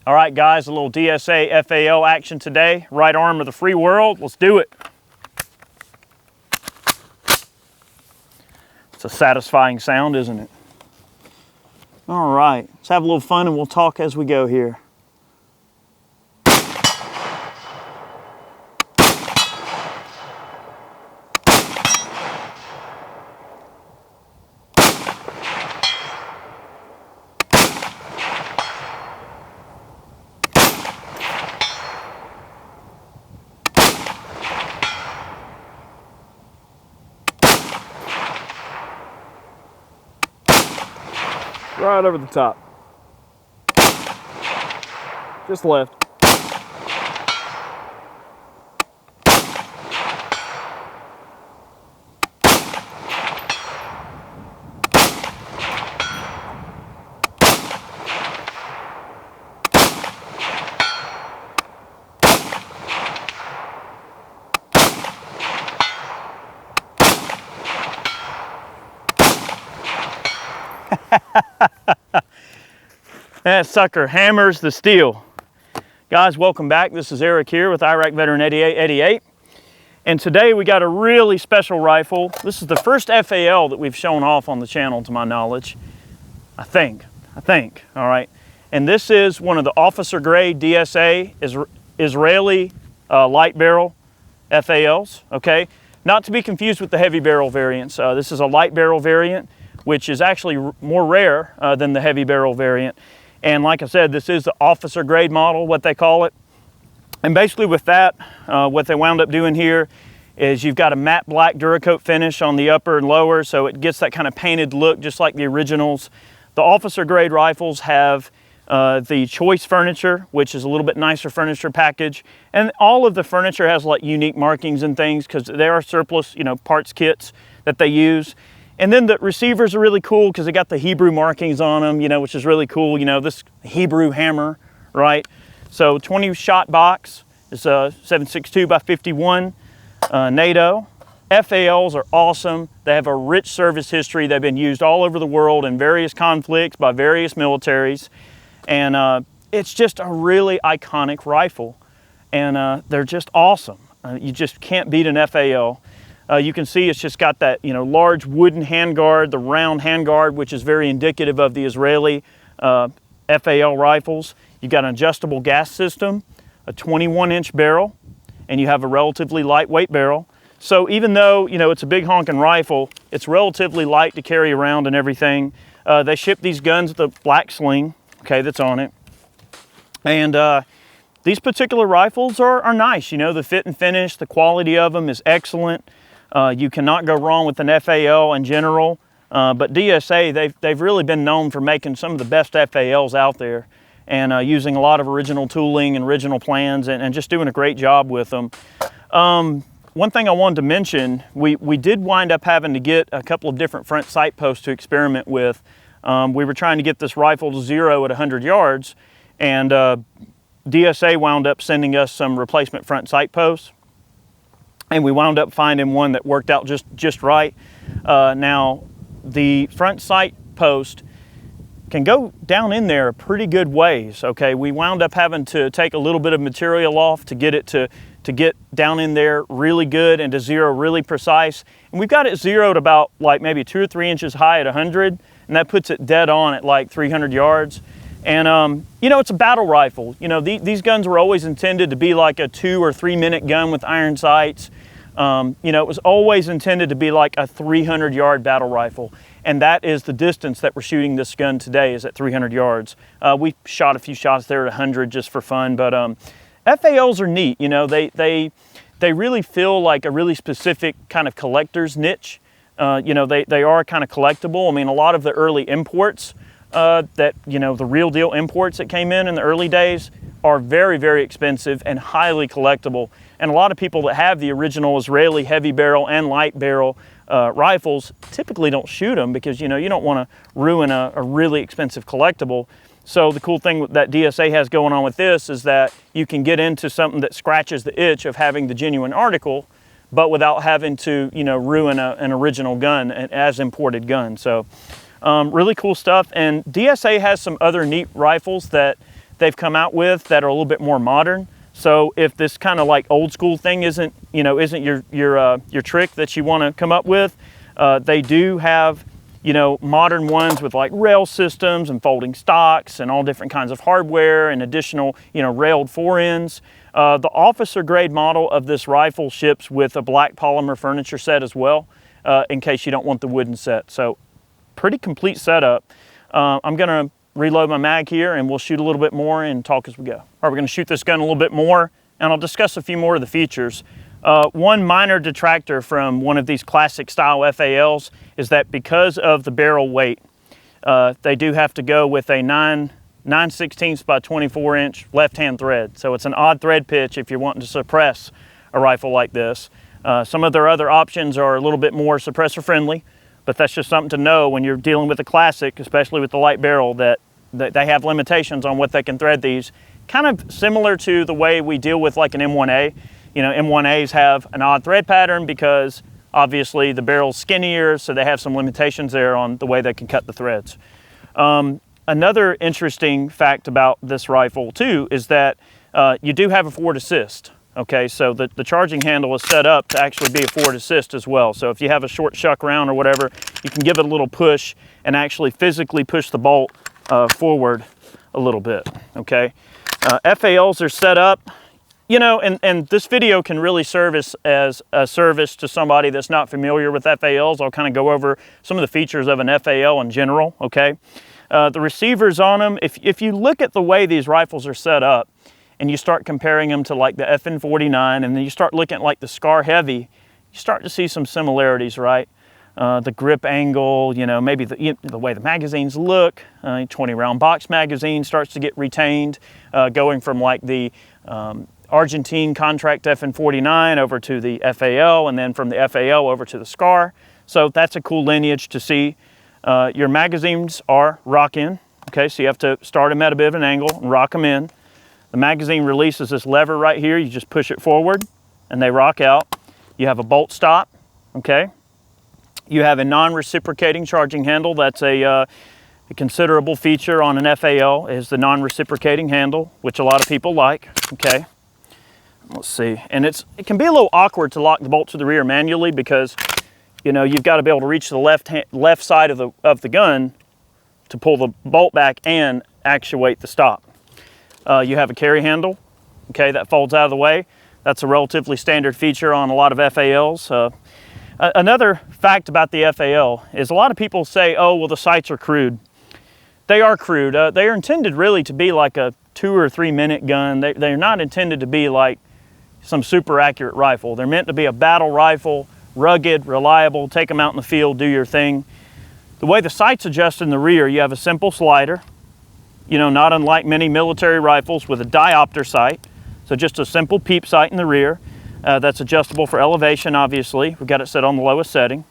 All right, guys, a little DSA FAL action today. Right arm of the free world. Let's do it. It's a satisfying sound, isn't it? All right, let's have a little fun and we'll talk as we go here. Right over the top. Just left. That sucker hammers the steel. Guys, welcome back. This is Eric here with Iraq Veteran 8888. And today we got a really special rifle. This is the first FAL that we've shown off on the channel to my knowledge. I think, all right. And this is one of the officer grade DSA Israeli light barrel FALs, okay? Not to be confused with the heavy barrel variants. This is a light barrel variant, which is actually more rare than the heavy barrel variant. And like I said, this is the officer grade model, what they call it. And basically with that, what they wound up doing here is you've got a matte black Duracoat finish on the upper and lower, so it gets that kind of painted look just like the originals. The officer grade rifles have the choice furniture, which is a little bit nicer furniture package. And all of the furniture has like unique markings and things because there are surplus, parts kits that they use. And then the receivers are really cool because they got the Hebrew markings on them, which is really cool. This Hebrew hammer, right? So 20 shot box is 7.62 by 51 NATO. FALs are awesome. They have a rich service history. They've been used all over the world in various conflicts by various militaries. And it's just a really iconic rifle. And they're just awesome. You just can't beat an FAL. You can see it's just got that large wooden handguard, the round handguard, which is very indicative of the Israeli FAL rifles. You've got an adjustable gas system, a 21-inch barrel, and you have a relatively lightweight barrel. So even though it's a big honking rifle, it's relatively light to carry around and everything. They ship these guns with a black sling, okay, that's on it. And these particular rifles are nice. The fit and finish, the quality of them is excellent. You cannot go wrong with an FAL in general, but DSA, they've really been known for making some of the best FALs out there and using a lot of original tooling and original plans and just doing a great job with them. One thing I wanted to mention, we did wind up having to get a couple of different front sight posts to experiment with. We were trying to get this rifle to zero at 100 yards, and DSA wound up sending us some replacement front sight posts. And we wound up finding one that worked out just right. Now, the front sight post can go down in there a pretty good ways, okay? We wound up having to take a little bit of material off to get it to get down in there really good and to zero really precise. And we've got it zeroed about like maybe 2 or 3 inches high at 100, and that puts it dead on at like 300 yards. And it's a battle rifle. These guns were always intended to be like a 2 or 3 minute gun with iron sights. It was always intended to be like a 300-yard battle rifle. And that is the distance that we're shooting this gun today, is at 300 yards. We shot a few shots there at 100 just for fun, but FALs are neat. They really feel like a really specific kind of collector's niche. They are kind of collectible. I mean, a lot of the early imports the real deal imports that came in the early days are very, very expensive and highly collectible. And a lot of people that have the original Israeli heavy barrel and light barrel rifles typically don't shoot them because, you don't want to ruin a really expensive collectible. So the cool thing that DSA has going on with this is that you can get into something that scratches the itch of having the genuine article, but without having to, ruin an original gun, an as imported gun. So really cool stuff. And DSA has some other neat rifles that they've come out with that are a little bit more modern. So if this kind of like old school thing isn't your trick that you want to come up with, they do have modern ones with like rail systems and folding stocks and all different kinds of hardware and additional railed forends. The officer grade model of this rifle ships with a black polymer furniture set as well, in case you don't want the wooden set. So pretty complete setup. I'm gonna reload my mag here and we'll shoot a little bit more and talk as we go. All right, we're gonna shoot this gun a little bit more and I'll discuss a few more of the features. One minor detractor from one of these classic style FALs is that because of the barrel weight, they do have to go with a 9/16 by 24 inch left-hand thread. So it's an odd thread pitch if you're wanting to suppress a rifle like this. Some of their other options are a little bit more suppressor friendly, but that's just something to know when you're dealing with a classic, especially with the light barrel, that they have limitations on what they can thread these. Kind of similar to the way we deal with like an M1A. M1As have an odd thread pattern because obviously the barrel's skinnier, so they have some limitations there on the way they can cut the threads. Another interesting fact about this rifle too is that you do have a forward assist. Okay, so the charging handle is set up to actually be a forward assist as well. So if you have a short shuck round or whatever, you can give it a little push and actually physically push the bolt forward a little bit, okay? FALs are set up, and this video can really serve as a service to somebody that's not familiar with FALs. I'll kind of go over some of the features of an FAL in general, okay? The receivers on them, if you look at the way these rifles are set up, and you start comparing them to like the FN49, and then you start looking at like the Scar Heavy, you start to see some similarities, right? The grip angle, maybe the way the magazines look. 20 round box magazine starts to get retained, going from like the Argentine contract FN49 over to the FAL, and then from the FAL over to the Scar. So that's a cool lineage to see. Your magazines are rock-in, okay? So you have to start them at a bit of an angle and rock them in. The magazine releases this lever right here. You just push it forward and they rock out. You have a bolt stop, okay? You have a non-reciprocating charging handle. That's a considerable feature on an FAL is the non-reciprocating handle, which a lot of people like, okay? Let's see, and it can be a little awkward to lock the bolt to the rear manually because you've got to be able to reach the left side of the gun to pull the bolt back and actuate the stop. You have a carry handle, okay, that folds out of the way. That's a relatively standard feature on a lot of FALs. Another fact about the FAL is a lot of people say, oh, well, the sights are crude. They are crude. They are intended really to be like a 2 or 3 minute gun. They're not intended to be like some super accurate rifle. They're meant to be a battle rifle, rugged, reliable, take them out in the field, do your thing. The way the sights adjust in the rear, you have a simple slider, not unlike many military rifles with a diopter sight. So just a simple peep sight in the rear. That's adjustable for elevation, obviously. We've got it set on the lowest setting.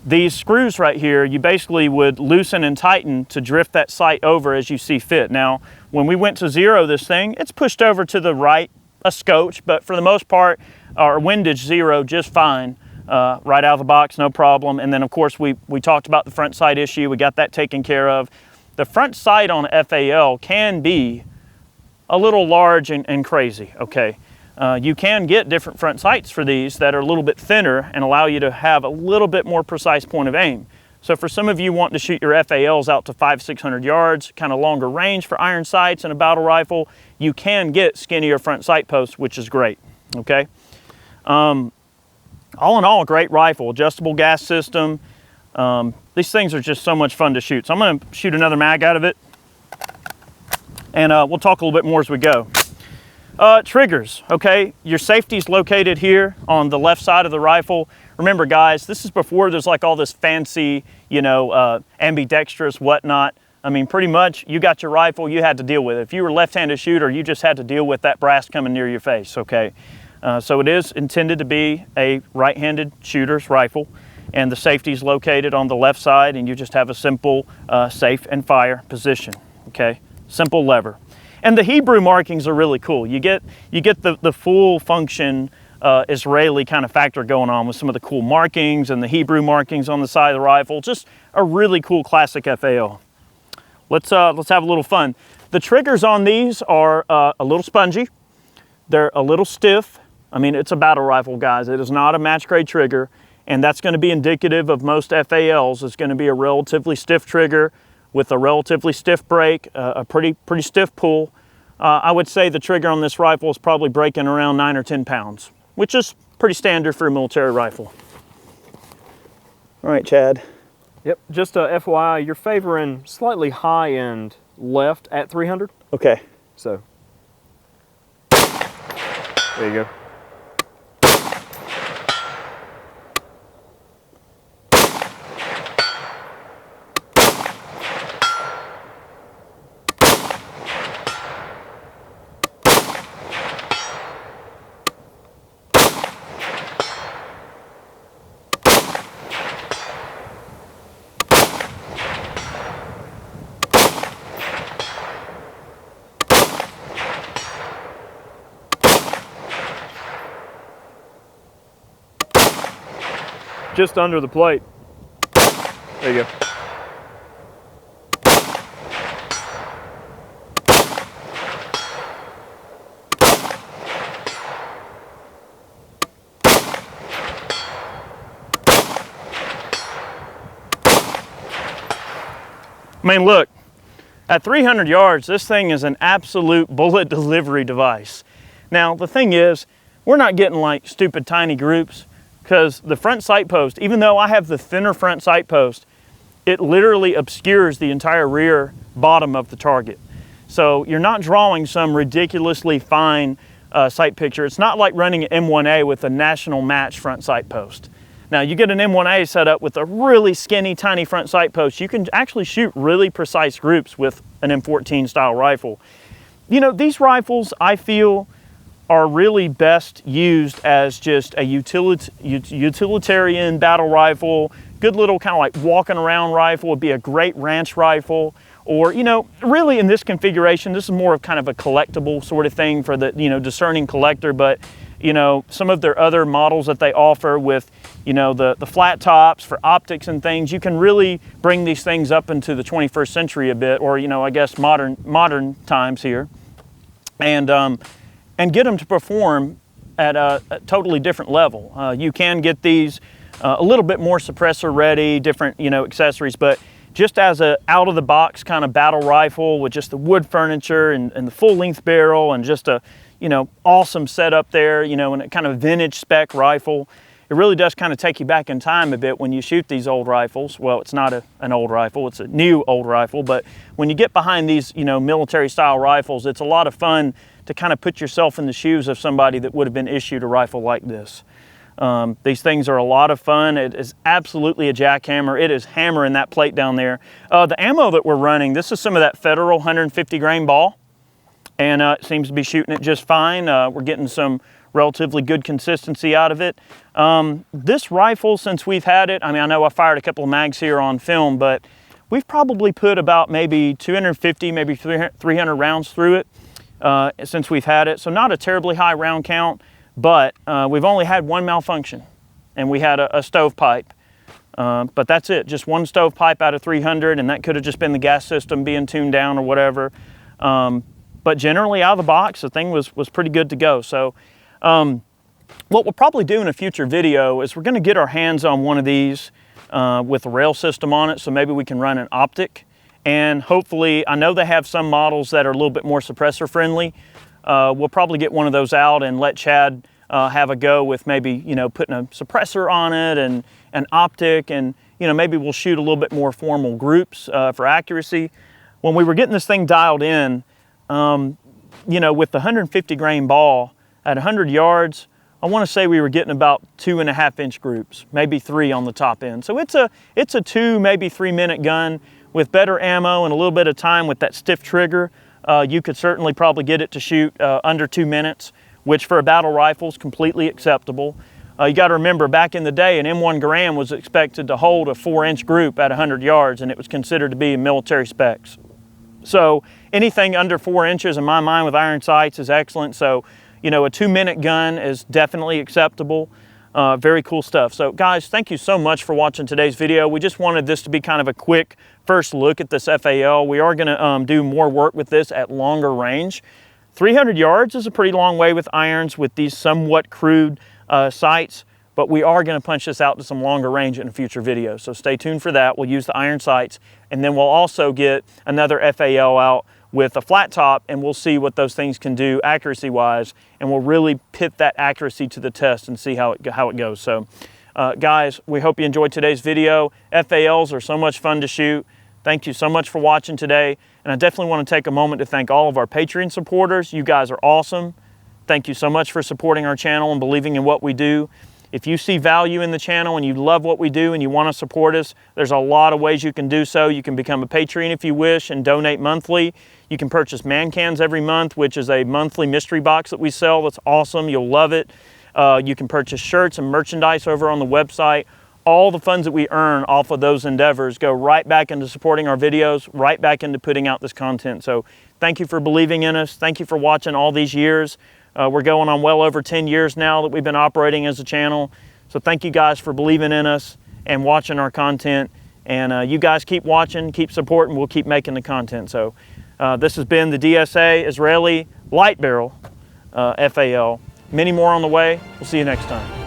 These screws right here, you basically would loosen and tighten to drift that sight over as you see fit. Now, when we went to zero this thing, it's pushed over to the right a scotch, but for the most part, our windage zero just fine. Right out of the box, no problem. And then of course, we talked about the front sight issue. We got that taken care of. The front sight on FAL can be a little large and crazy, okay? You can get different front sights for these that are a little bit thinner and allow you to have a little bit more precise point of aim. So for some of you wanting to shoot your FALs out to 500-600 yards, kind of longer range for iron sights and a battle rifle, you can get skinnier front sight posts, which is great, okay? All in all, a great rifle, adjustable gas system. These things are just so much fun to shoot. So I'm gonna shoot another mag out of it and we'll talk a little bit more as we go. Triggers, okay? Your safety's located here on the left side of the rifle. Remember guys, this is before there's like all this fancy, ambidextrous whatnot. I mean, pretty much you got your rifle, you had to deal with it. If you were a left-handed shooter, you just had to deal with that brass coming near your face, okay? So it is intended to be a right-handed shooter's rifle, and the safety is located on the left side, and you just have a simple safe and fire position, okay? Simple lever. And the Hebrew markings are really cool. You get the full function Israeli kind of factor going on with some of the cool markings and the Hebrew markings on the side of the rifle. Just a really cool classic FAL. let's have a little fun. The triggers on these are a little spongy. They're a little stiff. I mean, it's a battle rifle, guys. It is not a match grade trigger, and that's going to be indicative of most FALs. It's going to be a relatively stiff trigger with a relatively stiff break, a pretty stiff pull. I would say the trigger on this rifle is probably breaking around 9 or 10 pounds, which is pretty standard for a military rifle. All right, Chad. Yep, just a FYI, you're favoring slightly high end left at 300. Okay. So, there you go. Just under the plate. There you go. I mean, look, at 300 yards, this thing is an absolute bullet delivery device. Now, the thing is, we're not getting like stupid tiny groups, because the front sight post, even though I have the thinner front sight post, it literally obscures the entire rear bottom of the target. So you're not drawing some ridiculously fine sight picture. It's not like running an M1A with a national match front sight post. Now you get an M1A set up with a really skinny, tiny front sight post, you can actually shoot really precise groups with an M14 style rifle. You know, these rifles, I feel, are really best used as just a utilitarian battle rifle, good little kind of like walking around rifle. Would be a great ranch rifle, or, you know, really in this configuration, this is more of kind of a collectible sort of thing for the, you know, discerning collector. But, you know, some of their other models that they offer with, you know, the flat tops for optics and things, you can really bring these things up into the 21st century a bit, or, you know, I guess modern times here, and get them to perform at a totally different level. You can get these a little bit more suppressor ready, different, you know, accessories, but just as a out of the box kind of battle rifle with just the wood furniture and the full length barrel and just a, you know, awesome setup there, you know, and a kind of vintage spec rifle. It really does kind of take you back in time a bit when you shoot these old rifles. Well, it's not an old rifle, it's a new old rifle, but when you get behind these, you know, military style rifles, it's a lot of fun to kind of put yourself in the shoes of somebody that would have been issued a rifle like this. These things are a lot of fun. It is absolutely a jackhammer. It is hammering that plate down there. The ammo that we're running, this is some of that Federal 150 grain ball, and it seems to be shooting it just fine. We're getting some relatively good consistency out of it. This rifle, since we've had it, I mean, I know I fired a couple of mags here on film, but we've probably put about maybe 250, maybe 300 rounds through it since we've had it. So not a terribly high round count, but we've only had one malfunction, and we had a stovepipe. But that's it, just one stovepipe out of 300, and that could have just been the gas system being tuned down or whatever. But generally out of the box, the thing was pretty good to go. So what we'll probably do in a future video is we're going to get our hands on one of these with a rail system on it, so maybe we can run an optic. And hopefully, I know they have some models that are a little bit more suppressor friendly. We'll probably get one of those out and let Chad have a go with maybe, you know, putting a suppressor on it and an optic, and, you know, maybe we'll shoot a little bit more formal groups for accuracy. When we were getting this thing dialed in, you know, with the 150 grain ball at 100 yards, I want to say we were getting about 2.5 inch groups, maybe 3 on the top end. So it's a 2, maybe 3 minute gun with better ammo and a little bit of time with that stiff trigger. You could certainly probably get it to shoot under 2 minutes, which for a battle rifle is completely acceptable. You got to remember, back in the day, an M1 Garand was expected to hold a 4-inch group at 100 yards, and it was considered to be military specs. So anything under 4 inches in my mind with iron sights is excellent. So, you know, a 2 minute gun is definitely acceptable. Very cool stuff. So guys, thank you so much for watching today's video. We just wanted this to be kind of a quick first look at this FAL. We are gonna do more work with this at longer range. 300 yards is a pretty long way with irons with these somewhat crude sights, but we are gonna punch this out to some longer range in a future video. So stay tuned for that. We'll use the iron sights, and then we'll also get another FAL out with a flat top, and we'll see what those things can do accuracy wise, and we'll really pit that accuracy to the test and see how it goes. So guys, we hope you enjoyed today's video. FALs are so much fun to shoot. Thank you so much for watching today, and I definitely want to take a moment to thank all of our Patreon supporters. You guys are awesome. Thank you so much for supporting our channel and believing in what we do. If you see value in the channel and you love what we do and you want to support us, there's a lot of ways you can do so. You can become a Patreon if you wish and donate monthly. You can purchase man cans every month, which is a monthly mystery box that we sell. That's awesome. You'll love it. You can purchase shirts and merchandise over on the website. All the funds that we earn off of those endeavors go right back into supporting our videos, right back into putting out this content. So thank you for believing in us. Thank you for watching all these years. We're going on well over 10 years now that we've been operating as a channel. So thank you guys for believing in us and watching our content. And you guys keep watching, keep supporting, we'll keep making the content. So this has been the DSA Israeli Light Barrel FAL. Many more on the way. We'll see you next time.